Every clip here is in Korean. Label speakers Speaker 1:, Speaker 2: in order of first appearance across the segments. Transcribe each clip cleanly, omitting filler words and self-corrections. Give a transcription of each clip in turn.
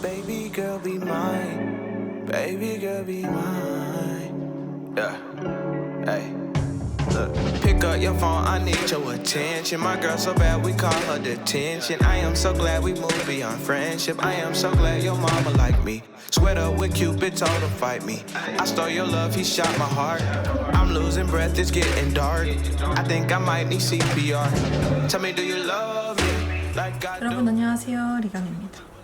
Speaker 1: baby girl be mine. Baby girl be mine. Yeah. Hey. Look, pick up your phone, I need your attention. My girl so bad, we call her detention. I am so glad we moved beyond friendship. I am so glad your mama like me. Sweat up with Cupid, told her fight me. I stole your love, he shot my heart. I'm losing breath, it's getting dark. I think I might need CPR. Tell me, do you love me like I do?
Speaker 2: 여러분 안녕하세요, 리강입니다.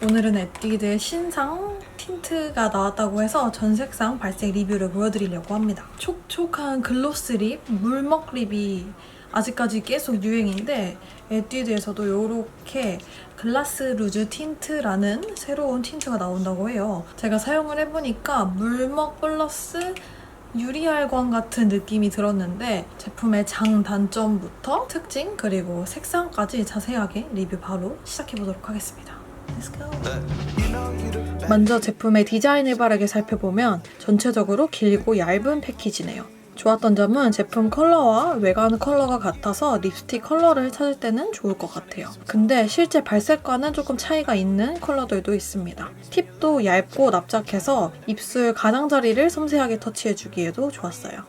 Speaker 2: 오늘은 에뛰드의 신상 틴트가 나왔다고 해서 전 색상 발색 리뷰를 보여드리려고 합니다. 촉촉한 글로스 립, 물먹 립이 아직까지 계속 유행인데 에뛰드에서도 이렇게 글라스 루즈 틴트라는 새로운 틴트가 나온다고 해요. 제가 사용을 해보니까 물먹 플러스 유리알광 같은 느낌이 들었는데 제품의 장단점부터 특징 그리고 색상까지 자세하게 리뷰 바로 시작해보도록 하겠습니다. Let's go. 먼저 제품의 디자인을 바르게 살펴보면 전체적으로 길고 얇은 패키지네요. 좋았던 점은 제품 컬러와 외관 컬러가 같아서 립스틱 컬러를 찾을 때는 좋을 것 같아요. 근데 실제 발색과는 조금 차이가 있는 컬러들도 있습니다. 팁도 얇고 납작해서 입술 가장자리를 섬세하게 터치해주기에도 좋았어요.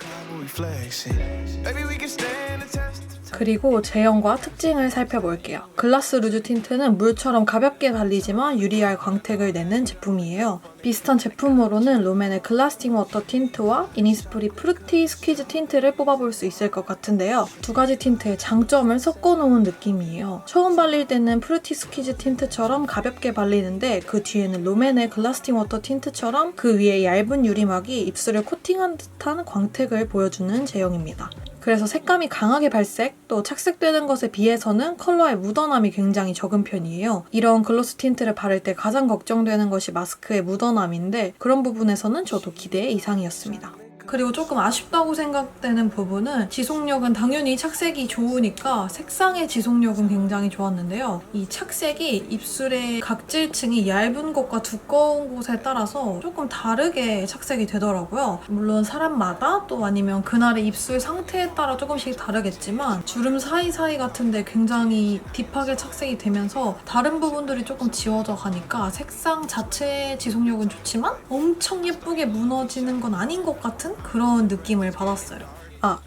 Speaker 2: 그리고 제형과 특징을 살펴볼게요. 글라스 루즈 틴트는 물처럼 가볍게 발리지만 유리알 광택을 내는 제품이에요. 비슷한 제품으로는 롬앤의 글라스팅 워터 틴트와 이니스프리 프루티 스퀴즈 틴트를 뽑아볼 수 있을 것 같은데요. 두 가지 틴트의 장점을 섞어놓은 느낌이에요. 처음 발릴 때는 프루티 스퀴즈 틴트처럼 가볍게 발리는데 그 뒤에는 롬앤의 글라스팅 워터 틴트처럼 그 위에 얇은 유리막이 입술을 코팅한 듯한 광택을 보여주는 제형입니다. 그래서 색감이 강하게 발색, 또 착색되는 것에 비해서는 컬러의 묻어남이 굉장히 적은 편이에요. 이런 글로스 틴트를 바를 때 가장 걱정되는 것이 마스크의 묻어남인데 그런 부분에서는 저도 기대 이상이었습니다. 그리고 조금 아쉽다고 생각되는 부분은 지속력은 당연히 착색이 좋으니까 색상의 지속력은 굉장히 좋았는데요. 이 착색이 입술의 각질층이 얇은 곳과 두꺼운 곳에 따라서 조금 다르게 착색이 되더라고요. 물론 사람마다 또 아니면 그날의 입술 상태에 따라 조금씩 다르겠지만 주름 사이사이 같은데 굉장히 딥하게 착색이 되면서 다른 부분들이 조금 지워져 가니까 색상 자체의 지속력은 좋지만 엄청 예쁘게 무너지는 건 아닌 것 같은 그런 느낌을 받았어요.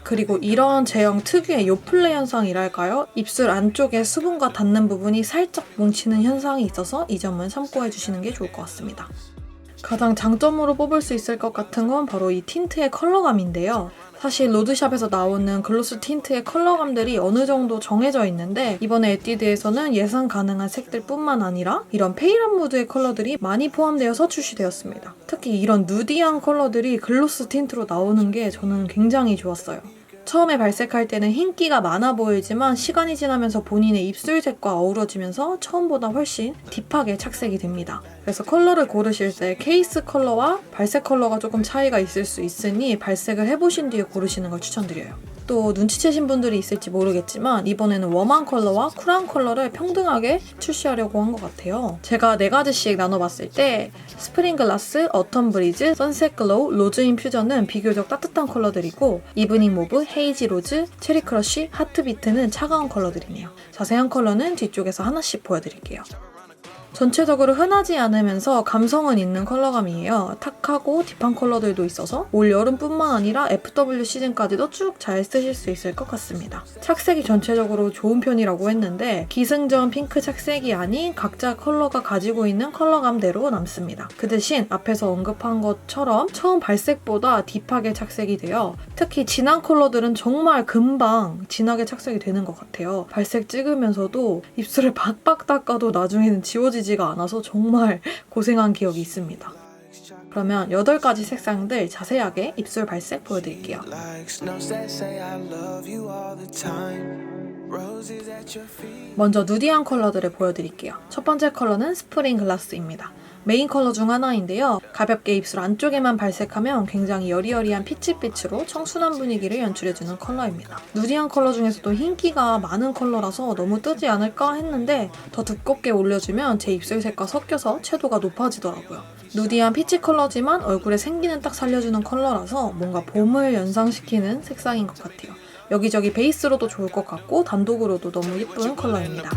Speaker 2: 그리고 이런 제형 특유의 요플레 현상이랄까요? 입술 안쪽에 수분과 닿는 부분이 살짝 뭉치는 현상이 있어서 이 점은 참고해주시는 게 좋을 것 같습니다. 가장 장점으로 뽑을 수 있을 것 같은 건 바로 이 틴트의 컬러감인데요. 사실 로드샵에서 나오는 글로스 틴트의 컬러감들이 어느 정도 정해져 있는데 이번에 에뛰드에서는 예상 가능한 색들 뿐만 아니라 이런 페일한 무드의 컬러들이 많이 포함되어서 출시되었습니다. 특히 이런 누디한 컬러들이 글로스 틴트로 나오는 게 저는 굉장히 좋았어요. 처음에 발색할 때는 흰기가 많아 보이지만 시간이 지나면서 본인의 입술색과 어우러지면서 처음보다 훨씬 딥하게 착색이 됩니다. 그래서 컬러를 고르실 때 케이스 컬러와 발색 컬러가 조금 차이가 있을 수 있으니 발색을 해보신 뒤에 고르시는 걸 추천드려요. 또 눈치채신 분들이 있을지 모르겠지만 이번에는 웜한 컬러와 쿨한 컬러를 평등하게 출시하려고 한 것 같아요. 제가 4가지씩 나눠봤을 때 스프링 글라스, 어텀 브리즈, 선셋 글로우, 로즈 인퓨전은 비교적 따뜻한 컬러들이고 이브닝 모브, 헤이지 로즈, 체리 크러쉬, 하트 비트는 차가운 컬러들이네요. 자세한 컬러는 뒤쪽에서 하나씩 보여드릴게요. 전체적으로 흔하지 않으면서 감성은 있는 컬러감이에요. 탁하고 딥한 컬러들도 있어서 올 여름뿐만 아니라 FW 시즌까지도 쭉 잘 쓰실 수 있을 것 같습니다. 착색이 전체적으로 좋은 편이라고 했는데 기승전 핑크 착색이 아닌 각자 컬러가 가지고 있는 컬러감대로 남습니다. 그 대신 앞에서 언급한 것처럼 처음 발색보다 딥하게 착색이 돼요. 특히 진한 컬러들은 정말 금방 진하게 착색이 되는 것 같아요. 발색 찍으면서도 입술을 박박 닦아도 나중에는 지워지지가 않아서 정말 고생한 기억이 있습니다. 그러면 8가지 색상들 자세하게 입술 발색 보여드릴게요. 먼저 누디한 컬러들을 보여드릴게요. 첫 번째 컬러는 스프링 글라스입니다. 메인 컬러 중 하나인데요. 가볍게 입술 안쪽에만 발색하면 굉장히 여리여리한 피치빛으로 청순한 분위기를 연출해주는 컬러입니다. 누디한 컬러 중에서도 흰기가 많은 컬러라서 너무 뜨지 않을까 했는데 더 두껍게 올려주면 제 입술색과 섞여서 채도가 높아지더라고요. 누디한 피치 컬러지만 얼굴에 생기는 딱 살려주는 컬러라서 뭔가 봄을 연상시키는 색상인 것 같아요. 여기저기 베이스로도 좋을 것 같고 단독으로도 너무 예쁜 컬러입니다.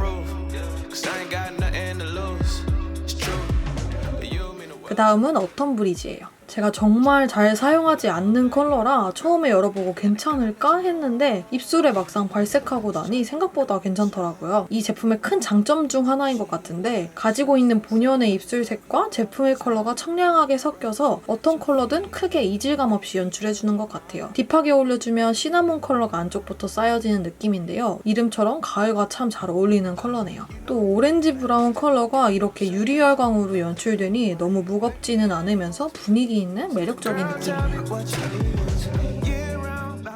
Speaker 2: 다음은 어텀 브리지예요. 제가 정말 잘 사용하지 않는 컬러라 처음에 열어보고 괜찮을까 했는데 입술에 막상 발색하고 나니 생각보다 괜찮더라고요. 이 제품의 큰 장점 중 하나인 것 같은데 가지고 있는 본연의 입술색과 제품의 컬러가 청량하게 섞여서 어떤 컬러든 크게 이질감 없이 연출해주는 것 같아요. 딥하게 올려주면 시나몬 컬러가 안쪽부터 쌓여지는 느낌인데요. 이름처럼 가을과 참 잘 어울리는 컬러네요. 또 오렌지 브라운 컬러가 이렇게 유리열광으로 연출되니 너무 무겁지는 않으면서 분위기 있는 매력적인 느낌이네요.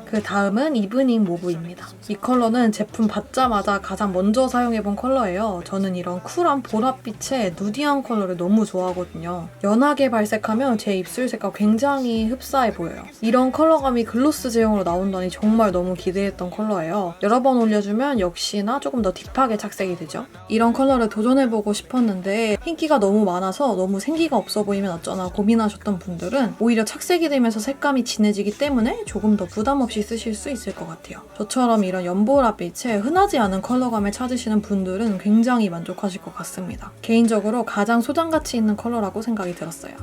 Speaker 2: 그 다음은 이브닝 모브입니다. 이 컬러는 제품 받자마자 가장 먼저 사용해본 컬러예요. 저는 이런 쿨한 보랏빛의 누디한 컬러를 너무 좋아하거든요. 연하게 발색하면 제 입술색과 굉장히 흡사해 보여요. 이런 컬러감이 글로스 제형으로 나온다니 정말 너무 기대했던 컬러예요. 여러 번 올려주면 역시나 조금 더 딥하게 착색이 되죠. 이런 컬러를 도전해보고 싶었는데 인기가 너무 많아서 너무 생기가 없어 보이면 어쩌나 고민하셨던 분들은 오히려 착색이 되면서 색감이 진해지기 때문에 조금 더 부담 없이 쓰실 수 있을 것 같아요. 저처럼 이런 연보라빛에 흔하지 않은 컬러감을 찾으시는 분들은 굉장히 만족하실 것 같습니다. 개인적으로 가장 소장가치 있는 컬러라고 생각이 들었어요.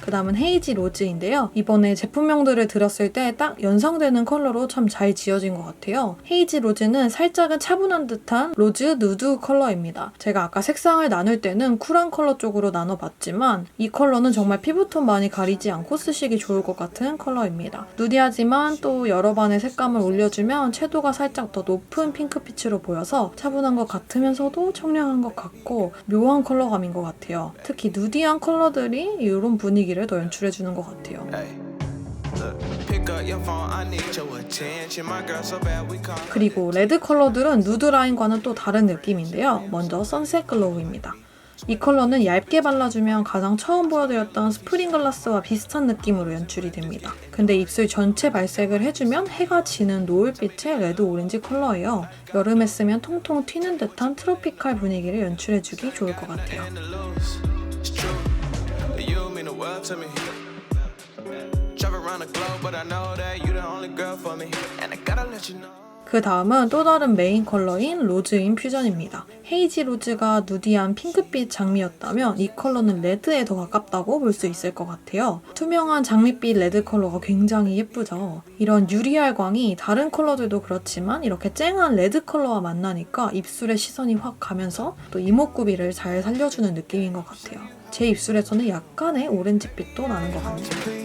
Speaker 2: 그 다음은 헤이지 로즈인데요. 이번에 제품명들을 들었을 때 딱 연상되는 컬러로 참 잘 지어진 것 같아요. 헤이지 로즈는 살짝은 차분한 듯한 로즈 누드 컬러입니다. 제가 아까 색상을 나눌 때는 쿨한 컬러 쪽으로 나눠봤지만 이 컬러는 정말 피부톤 많이 가리지 않고 쓰시기 좋을 것 같은 컬러입니다. 누디하지만 또 여러 반의 색감을 올려주면 채도가 살짝 더 높은 핑크빛으로 보여서 차분한 것 같으면서도 청량한 것 같고 묘한 컬러감인 것 같아요. 특히 누디한 컬러들이 이런 분위기를 더 연출해주는 것 같아요. 그리고 레드 컬러들은 누드 라인과는 또 다른 느낌인데요. 먼저 선셋 글로우입니다. 이 컬러는 얇게 발라주면 가장 처음 보여드렸던 스프링 글라스와 비슷한 느낌으로 연출이 됩니다. 근데 입술 전체 발색을 해주면 해가 지는 노을빛의 레드 오렌지 컬러예요. 여름에 쓰면 통통 튀는 듯한 트로피칼 분위기를 연출해주기 좋을 것 같아요. 그 다음은 또 다른 메인 컬러인 로즈 인퓨전입니다. 헤이지 로즈가 누디한 핑크빛 장미였다면 이 컬러는 레드에 더 가깝다고 볼 수 있을 것 같아요. 투명한 장미빛 레드 컬러가 굉장히 예쁘죠. 이런 유리알광이 다른 컬러들도 그렇지만 이렇게 쨍한 레드 컬러와 만나니까 입술에 시선이 확 가면서 또 이목구비를 잘 살려주는 느낌인 것 같아요. 제 입술에서는 약간의 오렌지빛도 나는 것 같네요.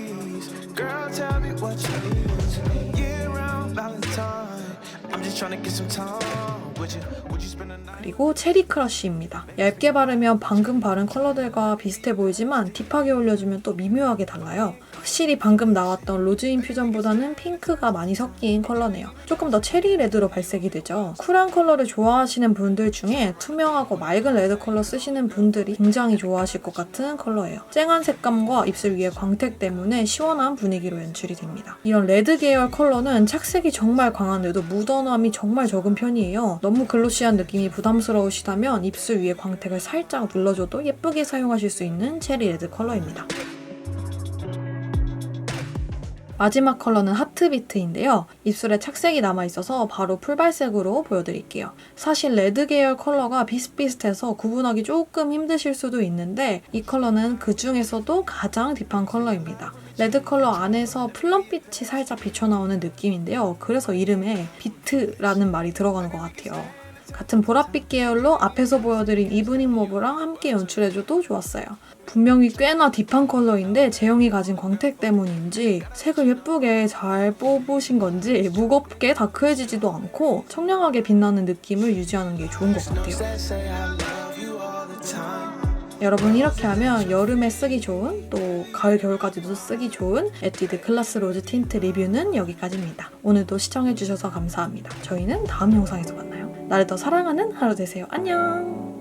Speaker 2: 그리고 체리 크러쉬입니다. 얇게 바르면 방금 바른 컬러들과 비슷해 보이지만 딥하게 올려주면 또 미묘하게 달라요. 확실히 방금 나왔던 로즈 인퓨전보다는 핑크가 많이 섞인 컬러네요. 조금 더 체리 레드로 발색이 되죠. 쿨한 컬러를 좋아하시는 분들 중에 투명하고 맑은 레드 컬러 쓰시는 분들이 굉장히 좋아하실 것 같은 컬러예요. 쨍한 색감과 입술 위에 광택 때문에 시원한 분위기로 연출이 됩니다. 이런 레드 계열 컬러는 착색이 정말 강한데도 묻어남이 정말 적은 편이에요. 너무 글로시한 느낌이 부담스러우시다면 입술 위에 광택을 살짝 눌러줘도 예쁘게 사용하실 수 있는 체리 레드 컬러입니다. 마지막 컬러는 하트비트인데요. 입술에 착색이 남아있어서 바로 풀발색으로 보여드릴게요. 사실 레드 계열 컬러가 비슷비슷해서 구분하기 조금 힘드실 수도 있는데 이 컬러는 그 중에서도 가장 딥한 컬러입니다. 레드 컬러 안에서 플럼빛이 살짝 비쳐나오는 느낌인데요. 그래서 이름에 비트라는 말이 들어가는 것 같아요. 같은 보랏빛 계열로 앞에서 보여드린 이브닝 모브랑 함께 연출해줘도 좋았어요. 분명히 꽤나 딥한 컬러인데 제형이 가진 광택 때문인지 색을 예쁘게 잘 뽑으신 건지 무겁게 다크해지지도 않고 청량하게 빛나는 느낌을 유지하는 게 좋은 것 같아요. 여러분 이렇게 하면 여름에 쓰기 좋은 또 가을 겨울까지도 쓰기 좋은 에뛰드 클라스 로즈 틴트 리뷰는 여기까지입니다. 오늘도 시청해주셔서 감사합니다. 저희는 다음 영상에서 만나요. 나를 더 사랑하는 하루 되세요. 안녕!